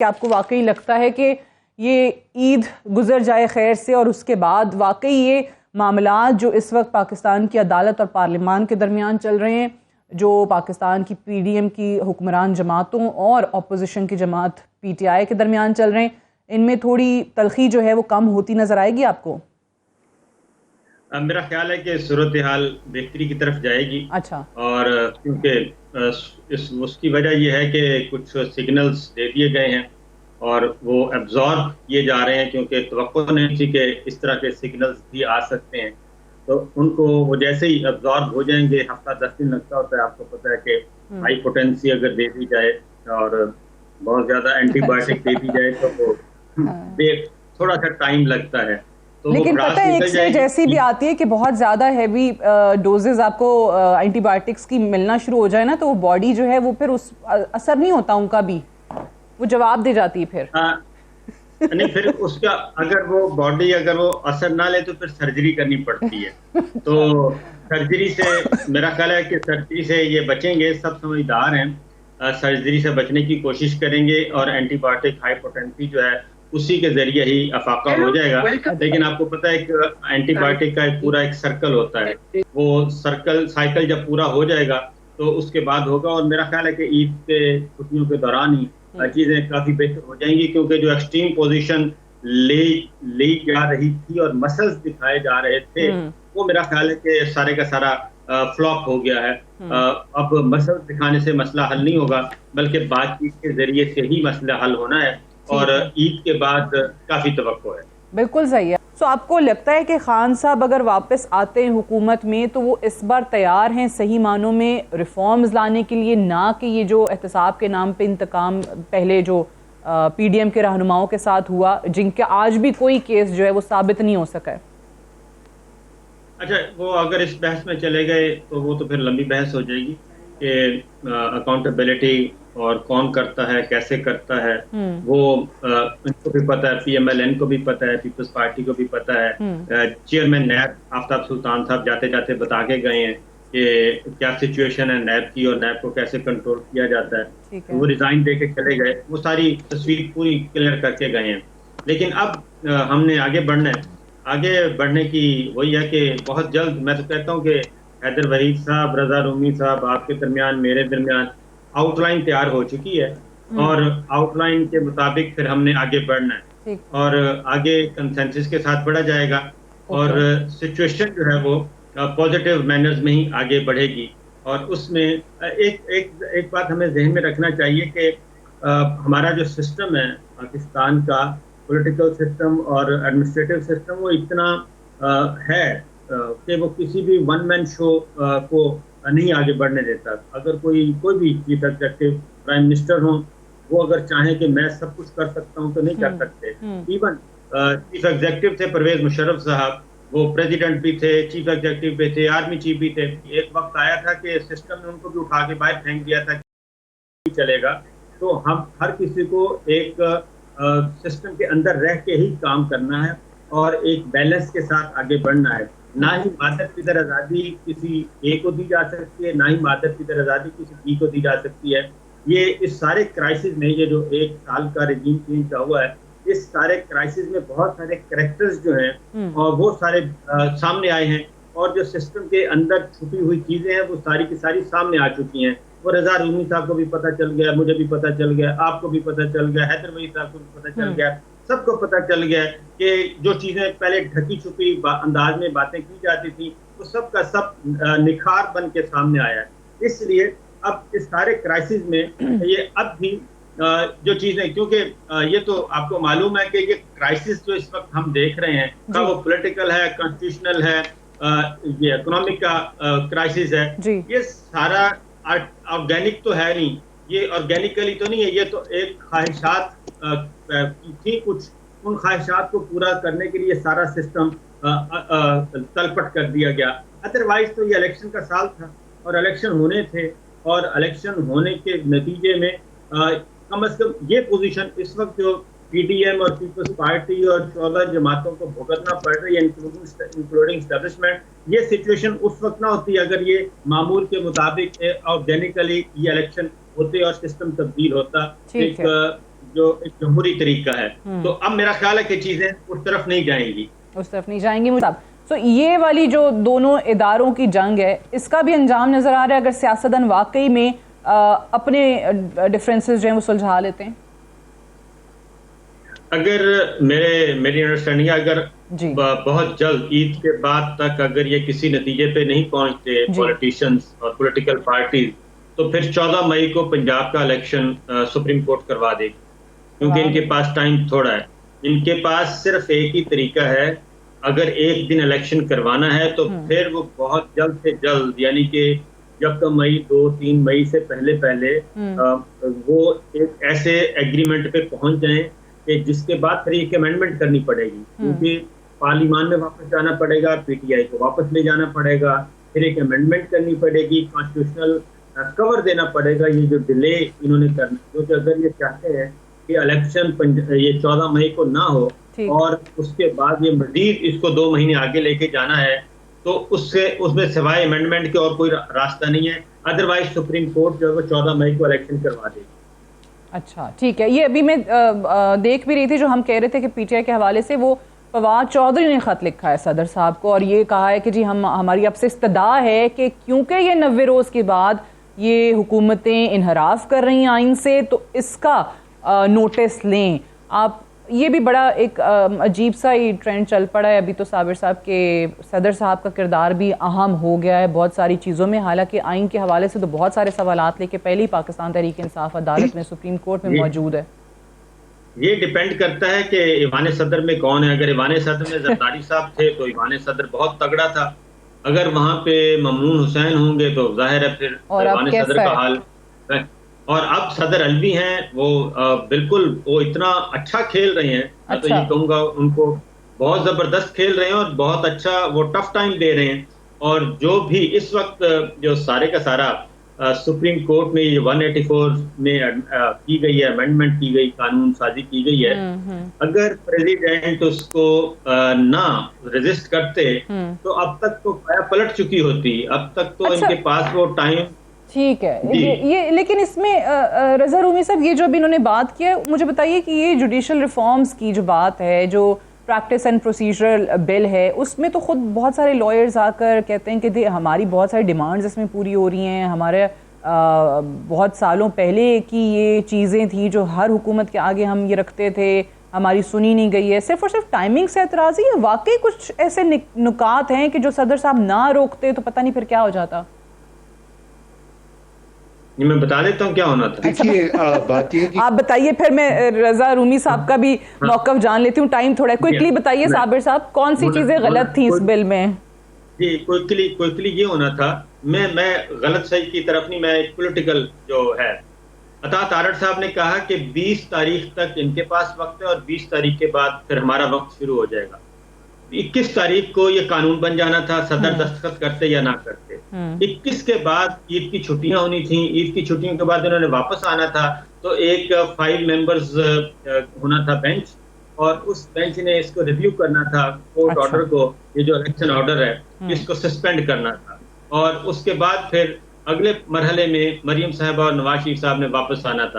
क्या आपको वाकई लगता है कि ये ईद गुजर जाए खैर से और उसके बाद वाकई ये मामलात जो इस वक्त पाकिस्तान की अदालत और पार्लियामान के दरमियान चल रहे हैं, जो पाकिस्तान की पीडीएम की हुक्मरान जमातों और अपोजिशन की जमात पीटीआई के दरमियान चल रहे हैं, इनमें थोड़ी तलखी जो है वो कम होती नजर आएगी आपको? मेरा ख्याल है कि सूरत हाल बेहतरी की तरफ जाएगी। अच्छा। और क्योंकि उसकी वजह यह है कि कुछ सिग्नल्स दे दिए गए हैं और वो एब्जॉर्ब किए जा रहे हैं, क्योंकि तवक्को नहीं थी कि इस तरह के सिग्नल्स भी आ सकते हैं। तो उनको वो जैसे ही एब्जॉर्ब हो जाएंगे, हफ्ता 10 दिन लगता होता है, आपको पता है कि हाई पोटेंसी अगर दे दी जाए और बहुत ज्यादा एंटीबायोटिक दे दी जाए तो वो थोड़ा सा टाइम लगता है। तो लेकिन पता है एक स्टेज ऐसी भी आती है कि बहुत ज्यादा हैवी डोजेज आपको एंटीबायोटिक्स की मिलना शुरू हो जाए ना, तो वो बॉडी जो है वो फिर उस असर नहीं होता उनका भी, वो जवाब दे जाती है फिर। नहीं, फिर उसका अगर वो बॉडी अगर वो असर ना ले तो फिर सर्जरी करनी पड़ती है। तो सर्जरी से मेरा ख्याल है कि सर्जरी से ये बचेंगे, सब समझदार हैं, सर्जरी से बचने की कोशिश करेंगे और एंटीबायोटिक हाई पोटेंसी जो है उसी के जरिए ही अफाका हो जाएगा। लेकिन आपको पता है कि एंटीबायोटिक का एक पूरा एक सर्कल होता है, वो साइकिल जब पूरा हो जाएगा तो उसके बाद होगा। और मेरा ख्याल है कि ईद के छुट्टियों के दौरान ही चीजें काफी बेहतर हो जाएंगी, क्योंकि जो एक्सट्रीम पोजीशन ले जा रही थी और मसल्स दिखाए जा रहे थे, वो मेरा ख्याल है कि सारे का सारा फ्लॉप हो गया है। अब मसल्स दिखाने से मसला हल नहीं होगा, बल्कि बातचीत के जरिए से ही मसला हल होना है। और ईद के बाद काफी तवक्को है। बिल्कुल सही है। तो आपको लगता है कि खान साहब अगर वापस आते हैं हुकूमत में तो वो इस बार तैयार हैं सही मानों में रिफॉर्म्स लाने के लिए, ना कि ये जो एहतसाब के नाम पे इंतकाम पहले जो पीडीएम के रहनुमाओं के साथ हुआ, जिनके आज भी कोई केस जो है वो साबित नहीं हो सका है? अच्छा, वो अगर इस बहस में चले गए तो वो तो फिर लंबी बहस हो जाएगी कि अकाउंटेबिलिटी और कौन करता है, कैसे करता है। वो इनको भी पता है, पीएमएलएन को भी पता है, पीपल्स पार्टी को भी पता है। चेयरमैन नैब आफ्ताब सुल्तान साहब जाते जाते बता के गए हैं कि क्या सिचुएशन है नैब की और नैब को कैसे कंट्रोल किया जाता है। वो रिजाइन दे के चले गए, वो सारी तस्वीर पूरी क्लियर करके गए हैं। लेकिन अब हमने आगे बढ़ना है। आगे बढ़ने की वही है कि बहुत जल्द, मैं तो कहता हूँ कि हैदर वहीद साहब, रजा रूमी साहब, आपके दरमियान, मेरे दरमियान आउटलाइन तैयार हो चुकी है और आउटलाइन के मुताबिक फिर हमने आगे बढ़ना है और आगे कंसेंसस के साथ बढ़ा जाएगा और सिचुएशन जो है वो पॉजिटिव मैनर्स में ही आगे बढ़ेगी। और उसमें एक बात हमें जहन में रखना चाहिए कि हमारा जो सिस्टम है पाकिस्तान का, पॉलिटिकल सिस्टम और एडमिनिस्ट्रेटिव सिस्टम, वो इतना है कि वो किसी भी वन मैन शो को नहीं आगे बढ़ने देता। अगर कोई भी चीफ एग्जीक्यूटिव प्राइम मिनिस्टर हो, वो अगर चाहे कि मैं सब कुछ कर सकता हूं तो नहीं कर सकते। इवन चीफ एग्जीक्यूटिव थे परवेज मुशर्रफ साहब, वो प्रेसिडेंट भी थे, चीफ एग्जीक्यूटिव भी थे, आर्मी चीफ भी थे। एक वक्त आया था कि सिस्टम ने उनको भी उठा के बाहर फेंक दिया था कि चलेगा। तो हम हर किसी को एक सिस्टम के अंदर रह के ही काम करना है और एक बैलेंस के साथ आगे बढ़ना है। ना ही मादक की तरह आज़ादी किसी ए को दी जा सकती है, ना ही मादक की तरह आज़ादी किसी बी को दी जा सकती है। ये इस सारे क्राइसिस में, ये जो 1 साल का रिजीम चेंज का हुआ है, इस सारे क्राइसिस में बहुत सारे कैरेक्टर्स जो हैं और वो सारे सामने आए हैं और जो सिस्टम के अंदर छुपी हुई चीजें हैं वो सारी की सारी सामने आ चुकी हैं। वो रजा रूमी साहब को भी पता चल गया, मुझे भी पता चल गया, आपको भी पता चल गया, हैदर वहीद साहब को भी पता चल गया, सबको पता चल गया कि जो चीजें पहले ढकी छुपी अंदाज में बातें की जाती थी, वो सब का सब निखार बन के सामने आया है। इसलिए अब इस सारे क्राइसिस में ये अब भी जो चीजें, क्योंकि ये तो आपको मालूम है कि ये क्राइसिस जो इस वक्त हम देख रहे हैं, का वो पॉलिटिकल है, कॉन्स्टिट्यूशनल है, ये इकोनॉमिक का क्राइसिस है, ये सारा ऑर्गेनिक तो है नहीं, ये ऑर्गेनिकली तो नहीं है, ये तो एक ख्वाहिशात थी कुछ, उन ख्वाहिशात को पूरा करने के लिए सारा सिस्टम तलपट कर दिया गया। अदरवाइज तो ये इलेक्शन का साल था और इलेक्शन होने थे और इलेक्शन होने के नतीजे में कम से कम ये पोजीशन इस वक्त जो पीडीएम और पीपल्स पार्टी और 14 जमातों को भुगतना पड़ रही है, इंक्लूडिंग एस्टेब्लिशमेंट, ये सिचुएशन उस वक्त ना होती अगर ये मामूल के मुताबिक ऑर्गेनिकली ये इलेक्शन होते और सिस्टम तब्दील होता। एक जो एक जमहूरी तरीका है। तो अब मेरा ख्याल है कि चीजें उस तरफ नहीं जाएंगी। उस तरफ नहीं जाएंगी साहब। तो ये वाली जो दोनों इदारों की जंग है, इसका भी अंजाम नजर आ रहा है अगर सियासतदान वाकई में अपने डिफरेंसेस जो हैं वो सुलझा लेते हैं? अगर मेरी अंडरस्टैंडिंग है, अगर बहुत जल्द ईद के बाद तक अगर ये किसी नतीजे पे नहीं पहुंचते पॉलिटिशियंस और पॉलिटिकल पार्टीज, तो फिर 14 मई को पंजाब का इलेक्शन सुप्रीम कोर्ट करवा देगी, क्योंकि इनके पास टाइम थोड़ा है। इनके पास सिर्फ एक ही तरीका है, अगर एक दिन इलेक्शन करवाना है तो फिर वो बहुत जल्द से जल्द, यानी कि जब तक मई 2-3 मई से पहले वो एक ऐसे एग्रीमेंट पे पहुंच जाएं कि जिसके बाद फिर एक अमेंडमेंट करनी पड़ेगी, क्योंकि पार्लियामान में वापस जाना पड़ेगा, पीटीआई को वापस ले जाना पड़ेगा, फिर एक अमेंडमेंट करनी पड़ेगी, कॉन्स्टिट्यूशनल कवर देना पड़ेगा। ये जो डिले इन्होंने करना, क्योंकि अगर ये चाहते हैं कि इलेक्शन ये 14 मई को ना हो और उसके बाद ये मजीद इसको 2 महीने आगे लेके जाना है, तो उसमें सिवाय अमेंडमेंट के और कोई रास्ता नहीं है। अदरवाइज सुप्रीम कोर्ट जो है 14 मई को इलेक्शन करवा देगी। अच्छा, ठीक है। ये अभी मैं देख भी रही थी, जो हम कह रहे थे कि पीटीआई के हवाले से वो फवाद चौधरी ने खत लिखा है सदर साहब को, और ये कहा है कि जी हमारी अब से इस्तदा है कि क्योंकि ये 90 रोज़ के बाद ये हुकूमतें इनहराफ कर रही हैं आइन से, तो इसका नोटिस लें आप। ये भी बड़ा एक अजीब सा ही ट्रेंड चल पड़ा है अभी तो। साबिर साहब के सदर साहब का किरदार भी अहम हो गया है बहुत सारी चीज़ों में, हालांकि आइन के हवाले से तो बहुत सारे सवालात लेके पहले ही पाकिस्तान तहरीक इंसाफ अदालत में सुप्रीम कोर्ट में मौजूद है। ये डिपेंड करता है कि ईवान सदर में कौन है। अगर ईवान सदर में जरदारी साहब थे तो ईवान सदर बहुत तगड़ा था। अगर वहां पे ममनून हुसैन होंगे तो जाहिर है फिर ईवान सदर का हाल। और अब सदर अलवी हैं, वो बिल्कुल वो इतना अच्छा खेल रहे हैं। मैं तो ये कहूँगा उनको बहुत जबरदस्त खेल रहे हैं और बहुत अच्छा वो टफ टाइम दे रहे हैं। और जो भी इस वक्त जो सारे का सारा सुप्रीम कोर्ट में ये 184 में की गई है, अमेंडमेंट की गई, कानून साजी की गई है, अगर प्रेसिडेंट उसको ना रेजिस्ट करते तो अब तक तो पाया पलट चुकी होती। अब तक तो इनके पास वो टाइम। ठीक है। ये लेकिन इसमें रज़ा रूमी साहब, ये जो अभी इन्होंने बात की है, मुझे बताइए कि ये जुडिशल रिफॉर्म्स की जो बात है, जो प्रैक्टिस एंड प्रोसीजरल बिल है, उसमें तो खुद बहुत सारे लॉयर्स आकर कहते हैं कि हमारी बहुत सारी डिमांड्स इसमें पूरी हो रही हैं, हमारे बहुत सालों पहले की ये चीज़ें थी जो हर हुकूमत के आगे हम ये रखते थे, हमारी सुनी नहीं गई है, सिर्फ और सिर्फ टाइमिंग से एतराज़ी है। वाकई कुछ ऐसे नुकात हैं कि जो सदर साहब ना रोकते तो पता नहीं फिर क्या हो जाता। मैं बता देता हूँ क्या होना था। देखिए बात ये आप बताइए, फिर मैं रज़ा रूमी साहब का भी मौक़िफ़ जान लेती हूँ। टाइम थोड़ा है, क्विकली बताइए साबिर साहब, कौन सी चीजें गलत थी इस बिल में? जी क्विकली ये होना था। मैं गलत सही की तरफ नहीं, मैं एक पॉलिटिकल जो है, अता तारड़ साहब ने कहा कि 20 तारीख तक इनके पास वक्त है और 20 तारीख के बाद फिर हमारा वक्त शुरू हो जाएगा। 21 तारीख को ये कानून बन जाना था, सदर दस्तखत करते या ना करते। 21 के बाद ईद की छुट्टियां होनी थी, ईद की छुट्टियों के बाद इन्होंने वापस आना था, तो एक 5 मेंबर्स होना था बेंच, और उस बेंच ने इसको रिव्यू करना था, कोर्ट ऑर्डर को, ये जो इलेक्शन ऑर्डर है इसको सस्पेंड करना था, और उसके बाद फिर अगले मरहले में मरियम साहबा और नवाज शरीफ साहब ने वापस आना था।